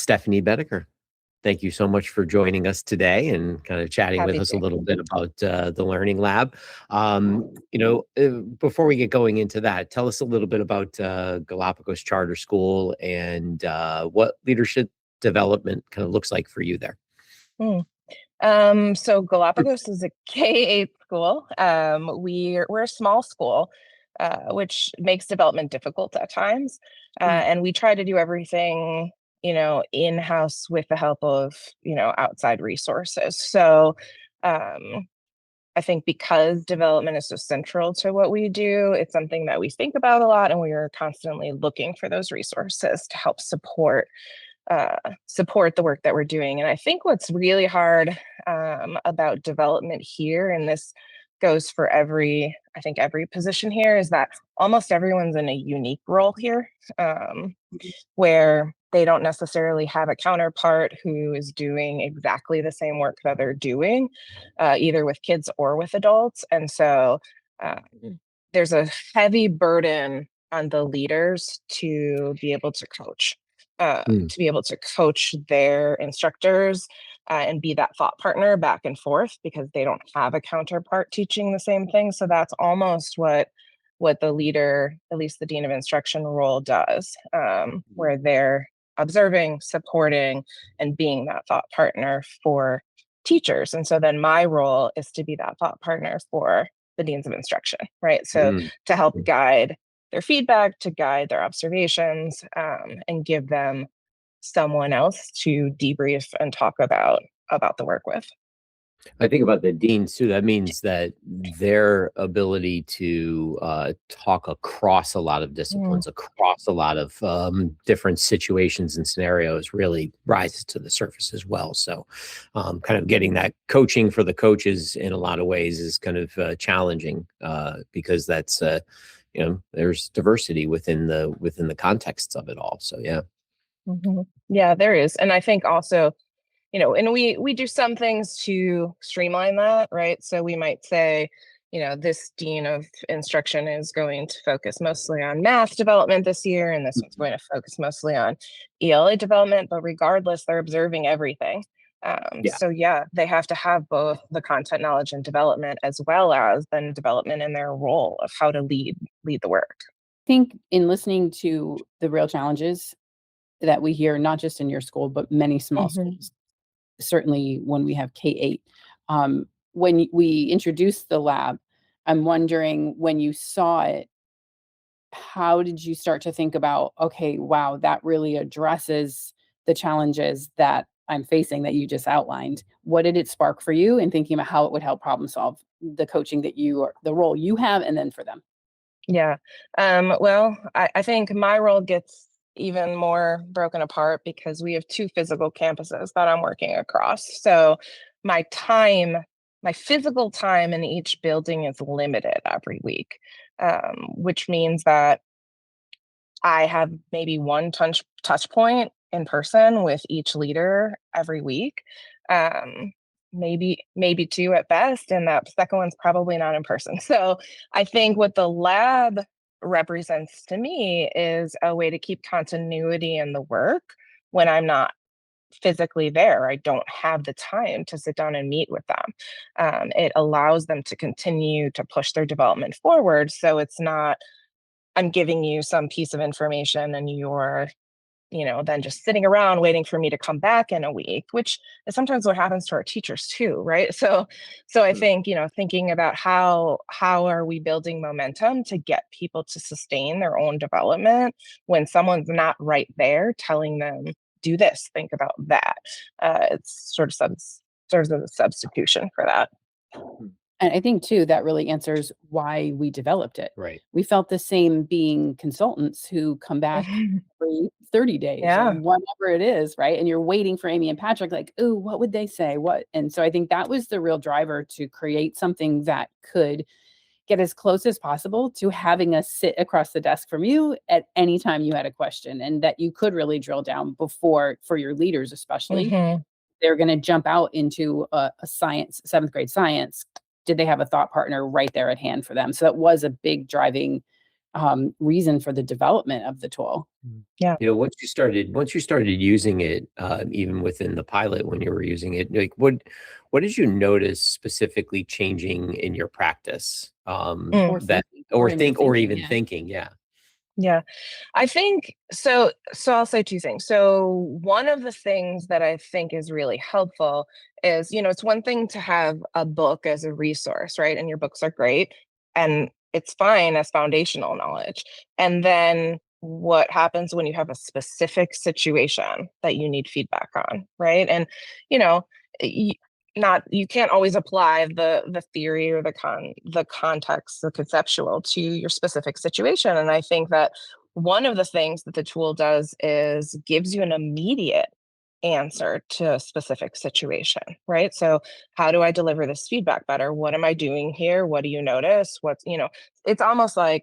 Stephanie Boeddeker. Thank you so much for joining us today and kind of chatting with Happy us a to. little bit about the Learning Lab. Before we get going into that, tell us a little bit about Galapagos Charter School and what leadership development kind of looks like for you there. So Galapagos is a K-8 school. We're a small school, which makes development difficult at times. And we try to do everything, in-house with the help of, outside resources. So I think because development is so central to what we do, it's something that we think about a lot, and we are constantly looking for those resources to help support the work that we're doing. And I think what's really hard about development here, and this goes for every position here, is that almost everyone's in a unique role here, where they don't necessarily have a counterpart who is doing exactly the same work that they're doing, either with kids or with adults. And so there's a heavy burden on the leaders to be able to coach. To be able to coach their instructors and be that thought partner back and forth, because they don't have a counterpart teaching the same thing. So that's almost what the leader, at least the dean of instruction role, does, where they're observing, supporting, and being that thought partner for teachers. And so then my role is to be that thought partner for the deans of instruction, right? So to help guide their feedback, to guide their observations, and give them someone else to debrief and talk about the work with. I think about the deans too. That means that their ability to talk across a lot of disciplines, across a lot of different situations and scenarios, really rises to the surface as well. So kind of getting that coaching for the coaches in a lot of ways is kind of challenging because that's there's diversity within the contexts of it all. So yeah. Yeah, there is. And I think also, and we do some things to streamline that, right? So we might say, this dean of instruction is going to focus mostly on math development this year, and this one's going to focus mostly on ELA development, but regardless, they're observing everything. So yeah, they have to have both the content knowledge and development, as well as then development in their role of how to lead the work. I think in listening to the real challenges that we hear, not just in your school, but many small schools, certainly when we have K-8, when we introduced the lab, I'm wondering, when you saw it, how did you start to think about, okay, wow, that really addresses the challenges that I'm facing that you just outlined? What did it spark for you in thinking about how it would help problem solve the coaching that the role you have, and then for them? Yeah. Well, I think my role gets even more broken apart because we have 2 physical campuses that I'm working across. So my physical time in each building is limited every week, which means that I have maybe one touch point in person with each leader every week. Maybe 2 at best, and that second one's probably not in person. So I think what the lab represents to me is a way to keep continuity in the work when I'm not physically there. I don't have the time to sit down and meet with them. It allows them to continue to push their development forward. So it's not, I'm giving you some piece of information and you're then just sitting around waiting for me to come back in a week, which is sometimes what happens to our teachers too, right? So I think, thinking about how are we building momentum to get people to sustain their own development when someone's not right there telling them, do this, think about that. It's sort of serves as a substitution for that. And I think too, that really answers why we developed it. Right. We felt the same being consultants who come back every 30 days or whatever it is, right? And you're waiting for Amy and Patrick, like, oh, what would they say? And so I think that was the real driver to create something that could get as close as possible to having us sit across the desk from you at any time you had a question, and that you could really drill down before, for your leaders especially. They're going to jump out into a science, 7th grade science. Did they have a thought partner right there at hand for them? So that was a big driving reason for the development of the tool. Yeah. Once you started using it, even within the pilot, when you were using it, like what did you notice specifically changing in your practice? Or That thinking, or in your think or thinking, even yeah. thinking, yeah. Yeah, I think so. So I'll say two things. So one of the things that I think is really helpful is, it's one thing to have a book as a resource, right? And your books are great and it's fine as foundational knowledge. And then what happens when you have a specific situation that you need feedback on, right? And, you know, y- you can't always apply the theory or the context, the conceptual to your specific situation. And I think that one of the things that the tool does is gives you an immediate answer to a specific situation, right? So how do I deliver this feedback better? What am I doing here? What do you notice? It's almost like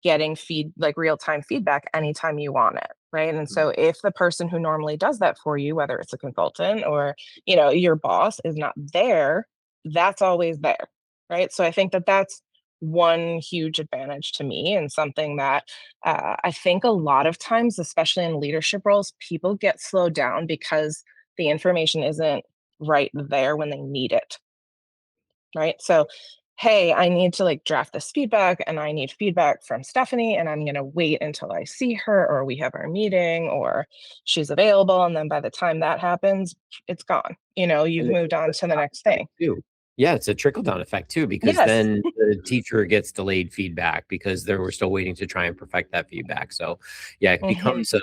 getting like real-time feedback anytime you want it, right? And so if the person who normally does that for you, whether it's a consultant or your boss, is not there, that's always there, right? So I think that that's one huge advantage to me, and something that I think a lot of times, especially in leadership roles, people get slowed down because the information isn't right there when they need it, right? So, hey, I need to like draft this feedback and I need feedback from Stephanie, and I'm going to wait until I see her or we have our meeting or she's available. And then by the time that happens, it's gone. You've And moved on to the next thing. too. Yeah, it's a trickle-down effect too, because Yes. then the teacher gets delayed feedback because they were still waiting to try and perfect that feedback. So yeah, it becomes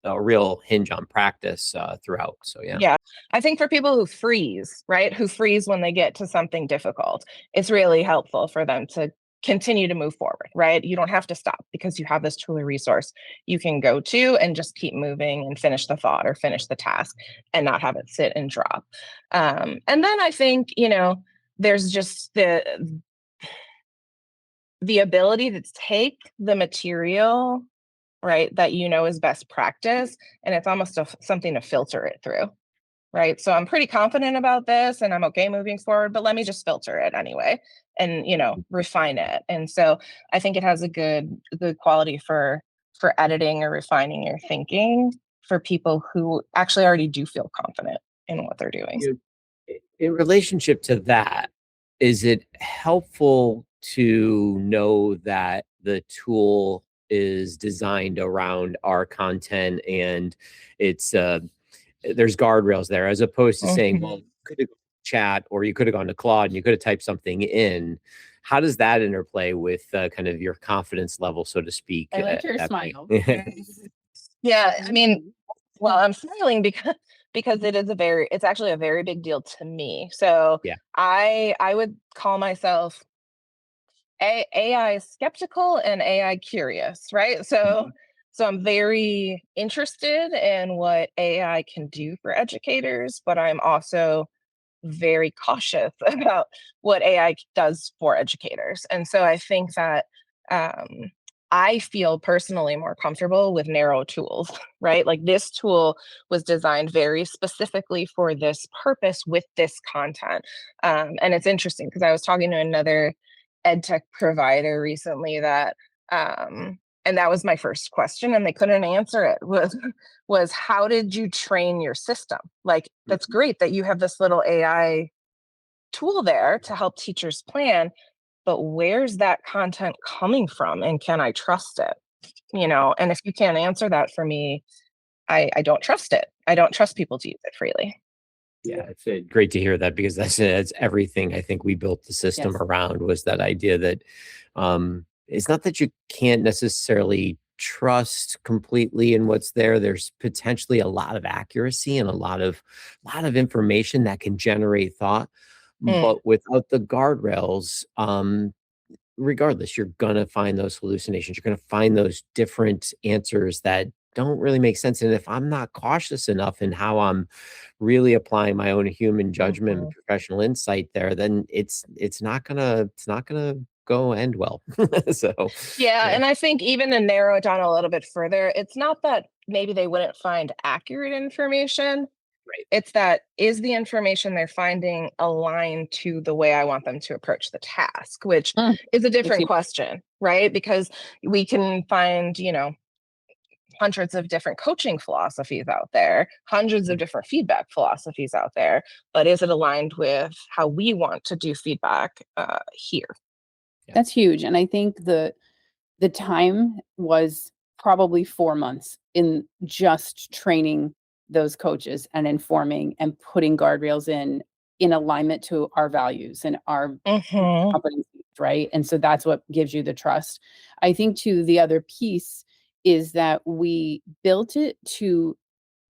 a real hinge on practice throughout. So yeah. Yeah. I think for people who freeze, right? Who freeze when they get to something difficult, it's really helpful for them to continue to move forward, right? You don't have to stop because you have this tool or resource you can go to and just keep moving and finish the thought or finish the task and not have it sit and drop. And then I think, there's just the ability to take the material, right, that is best practice, and it's almost something to filter it through. Right. So I'm pretty confident about this and I'm okay moving forward, but let me just filter it anyway and, refine it. And so I think it has a good quality for editing or refining your thinking for people who actually already do feel confident in what they're doing. In relationship to that, is it helpful to know that the tool is designed around our content and it's there's guardrails there, as opposed to saying, well, you could have chat or you could have gone to Claude and you could have typed something in? How does that interplay with kind of your confidence level, so to speak? I like your smile. Yeah, I mean, well, I'm smiling because it's actually a very big deal to me. So Yeah. I would call myself AI skeptical and AI curious, right? So I'm very interested in what AI can do for educators, but I'm also very cautious about what AI does for educators. And so I think that I feel personally more comfortable with narrow tools, right? Like this tool was designed very specifically for this purpose with this content. And it's interesting because I was talking to another ed tech provider recently and that was my first question and they couldn't answer it was how did you train your system? Like, that's great that you have this little AI tool there to help teachers plan, but where's that content coming from and can I trust it? And if you can't answer that for me, I don't trust it. I don't trust people to use it freely. Yeah, it's great to hear that, because that's everything I think we built the system Yes. around, was that idea that it's not that you can't necessarily trust completely in what's there. There's potentially a lot of accuracy and a lot of information that can generate thought, but without the guardrails, regardless, you're gonna find those hallucinations. You're gonna find those different answers that don't really make sense. And if I'm not cautious enough in how I'm really applying my own human judgment and professional insight there, then it's not gonna go end well. So Yeah, and I think even to narrow it down a little bit further, it's not that maybe they wouldn't find accurate information. Right. It's that, is the information they're finding aligned to the way I want them to approach the task, which is a different question, right? Because we can find, hundreds of different coaching philosophies out there, hundreds of different feedback philosophies out there, but is it aligned with how we want to do feedback here? That's huge. And I think the time was probably 4 months in just training those coaches and informing and putting guardrails in alignment to our values and our competencies, right? And so that's what gives you the trust. I think too, the other piece is that we built it to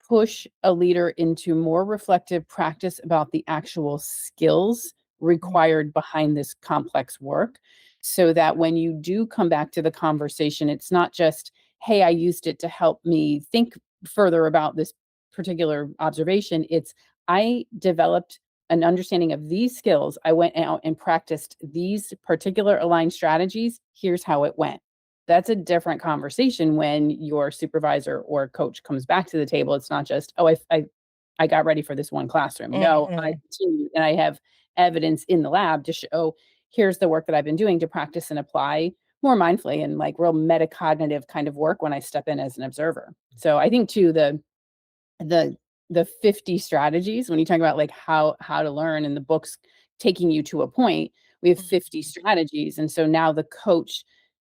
push a leader into more reflective practice about the actual skills required behind this complex work, so that when you do come back to the conversation, it's not just, hey, I used it to help me think further about this particular observation. It's, I developed an understanding of these skills. I went out and practiced these particular aligned strategies. Here's how it went. That's a different conversation when your supervisor or coach comes back to the table. It's not just, oh, I got ready for this one classroom. No, I continued, and I have evidence in the lab to show, here's the work that I've been doing to practice and apply more mindfully and like real metacognitive kind of work when I step in as an observer. So I think too, the 50 strategies, when you talk about like how to learn, and the book's taking you to a point, we have 50 strategies. And so now the coach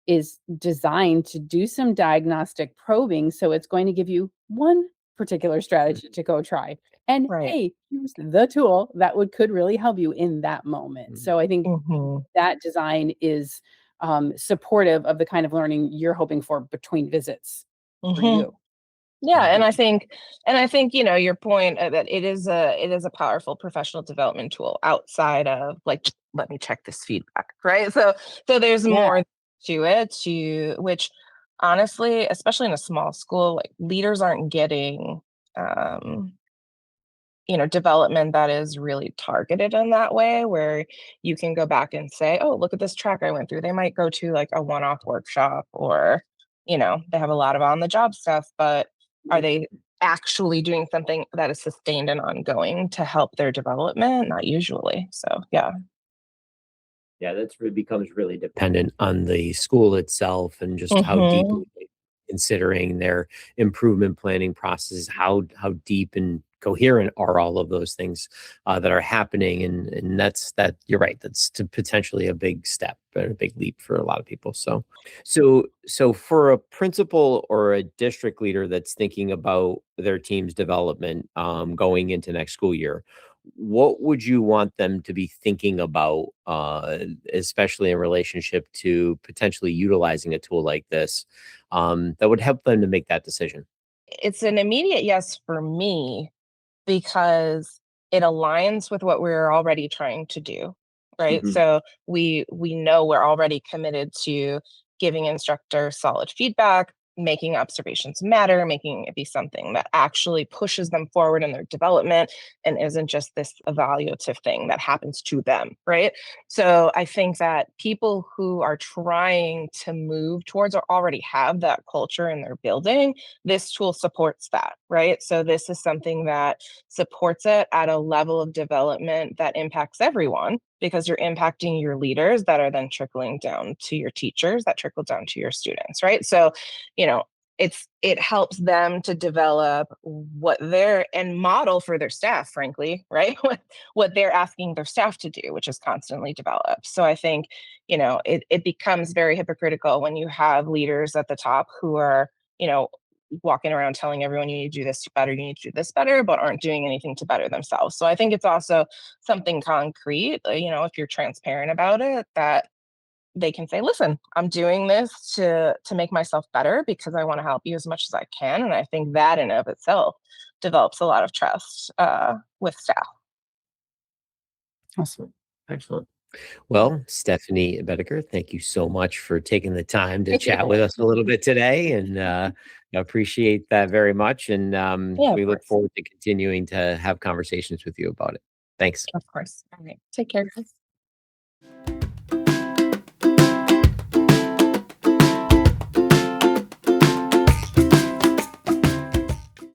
is designed to do some diagnostic probing. So it's going to give you one particular strategy to go try. And hey, here's the tool that could really help you in that moment. So I think that design is supportive of the kind of learning you're hoping for between visits for you. Yeah, and I think, your point that it is a powerful professional development tool outside of like, let me check this feedback, right? So there's more to it, which honestly, especially in a small school, like leaders aren't getting development that is really targeted in that way, where you can go back and say, oh, look at this track I went through. They might go to like a one-off workshop, or they have a lot of on the job stuff, but are they actually doing something that is sustained and ongoing to help their development? Not usually. So yeah. Yeah, that's really becomes really dependent on the school itself and just how deeply considering their improvement planning process, how deep and coherent are all of those things that are happening, and that's you're right, that's potentially a big step and a big leap for a lot of people. So for a principal or a district leader that's thinking about their team's development going into next school year, what would you want them to be thinking about, especially in relationship to potentially utilizing a tool like this that would help them to make that decision? It's an immediate yes for me, because it aligns with what we're already trying to do, right? So we know we're already committed to giving instructors solid feedback, making observations matter, making it be something that actually pushes them forward in their development and isn't just this evaluative thing that happens to them, right? So I think that people who are trying to move towards or already have that culture in their building, this tool supports that, right? So this is something that supports it at a level of development that impacts everyone, because you're impacting your leaders that are then trickling down to your teachers, that trickle down to your students, right? So, it helps them to develop what they're and model for their staff, frankly, right? What they're asking their staff to do, which is constantly developed. So I think, it becomes very hypocritical when you have leaders at the top who are, walking around telling everyone you need to do this better, you need to do this better, but aren't doing anything to better themselves. So I think it's also something concrete, if you're transparent about it, that they can say, listen, I'm doing this to make myself better because I want to help you as much as I can. And I think that in of itself develops a lot of trust with staff. Awesome. Excellent. Well, Stephanie Boeddeker, thank you so much for taking the time to chat with us a little bit today, and I appreciate that very much. And we look forward to continuing to have conversations with you about it. Thanks. Of course. All right. Take care, guys.